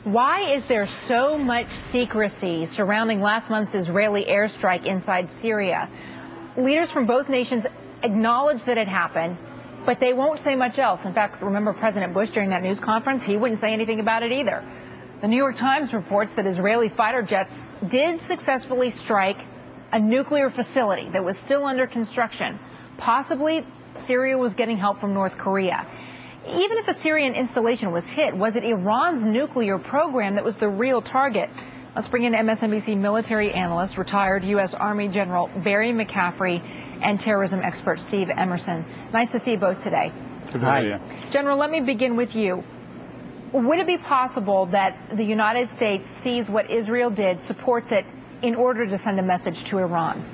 Why is there so much secrecy surrounding last month's Israeli airstrike inside Syria? Leaders from both nations acknowledge that it happened, but they won't say much else. In fact, remember President Bush during that news conference? He wouldn't say anything about it either. The New York Times reports that Israeli fighter jets did successfully strike a nuclear facility that was still under construction. Possibly Syria was getting help from North Korea. Even if a Syrian installation was hit, was it Iran's nuclear program that was the real target? Let's bring in MSNBC military analyst, retired U.S. Army General Barry McCaffrey, and terrorism expert Steve Emerson. Nice to see you both today. Good to see you. General, let me begin with you. Would it be possible that the United States sees what Israel did, supports it, in order to send a message to Iran?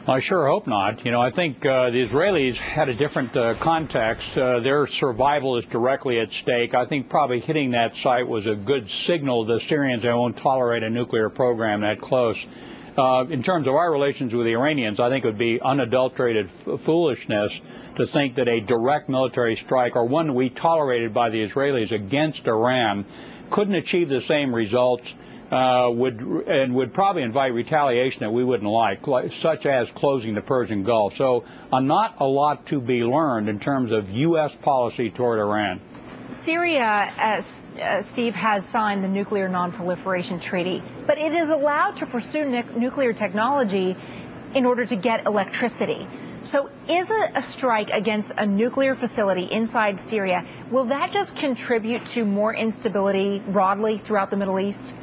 I sure hope not. You know, I think the Israelis had a different context. Their survival is directly at stake. I think probably hitting that site was a good signal to the Syrians they won't tolerate a nuclear program that close. In terms of our relations with the Iranians, I think it would be unadulterated foolishness to think that a direct military strike, or one we tolerated by the Israelis against Iran, couldn't achieve the same results. Would probably invite retaliation that we wouldn't like, such as closing the Persian Gulf. So not a lot to be learned in terms of U.S. policy toward Iran. Syria, as Steve, has signed the Nuclear Non-Proliferation Treaty, but it is allowed to pursue nuclear technology in order to get electricity. So is a strike against a nuclear facility inside Syria, will that just contribute to more instability broadly throughout the Middle East?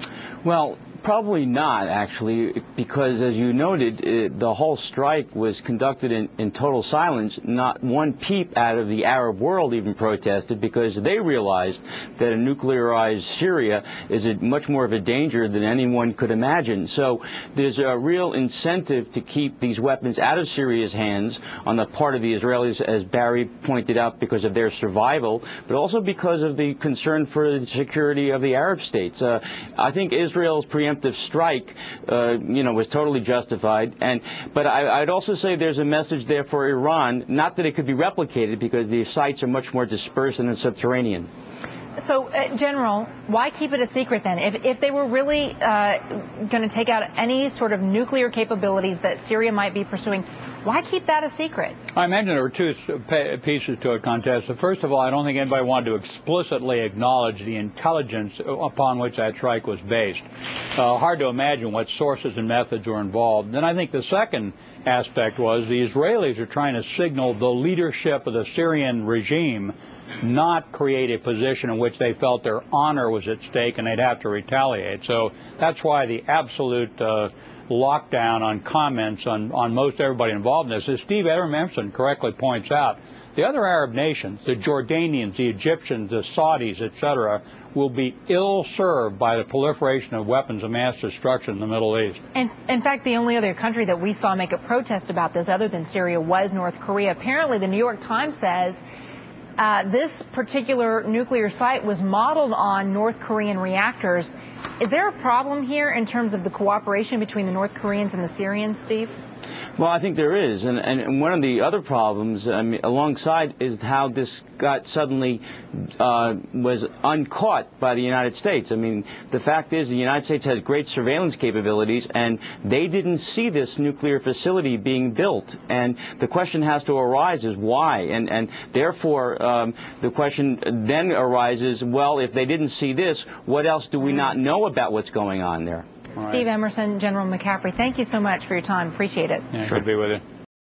Well, probably not, actually, because, as you noted, the whole strike was conducted in total silence. Not one peep out of the Arab world even protested, because they realized that a nuclearized Syria is much more of a danger than anyone could imagine. So there's a real incentive to keep these weapons out of Syria's hands on the part of the Israelis, as Barry pointed out, because of their survival, but also because of the concern for the security of the Arab states. I think Israel's preemptive strike, was totally justified. But I'd also say there's a message there for Iran, not that it could be replicated, because the sites are much more dispersed and subterranean. So, General, why keep it a secret then? If they were really going to take out any sort of nuclear capabilities that Syria might be pursuing, why keep that a secret? I imagine there were two pieces to it, Contessa. First of all, I don't think anybody wanted to explicitly acknowledge the intelligence upon which that strike was based. Hard to imagine what sources and methods were involved. Then I think the second aspect was the Israelis are trying to signal the leadership of the Syrian regime, not create a position in which they felt their honor was at stake and they'd have to retaliate. So that's why the absolute lockdown on comments on most everybody involved in this. As Steve Emerson correctly points out, the other Arab nations, the Jordanians, the Egyptians, the Saudis, etc., will be ill-served by the proliferation of weapons of mass destruction in the Middle East. And in fact, the only other country that we saw make a protest about this other than Syria was North Korea. Apparently, the New York Times says this particular nuclear site was modeled on North Korean reactors. Is there a problem here in terms of the cooperation between the North Koreans and the Syrians, Steve? Well, I think there is, and one of the other problems, alongside, is how this got suddenly was uncaught by the United States. I mean, the fact is the United States has great surveillance capabilities, and they didn't see this nuclear facility being built. And the question has to arise is why, and therefore the question then arises, well, if they didn't see this, what else do we not know about what's going on there? Steve Emerson, General McCaffrey, thank you so much for your time. Appreciate it. Yeah, good to be with you.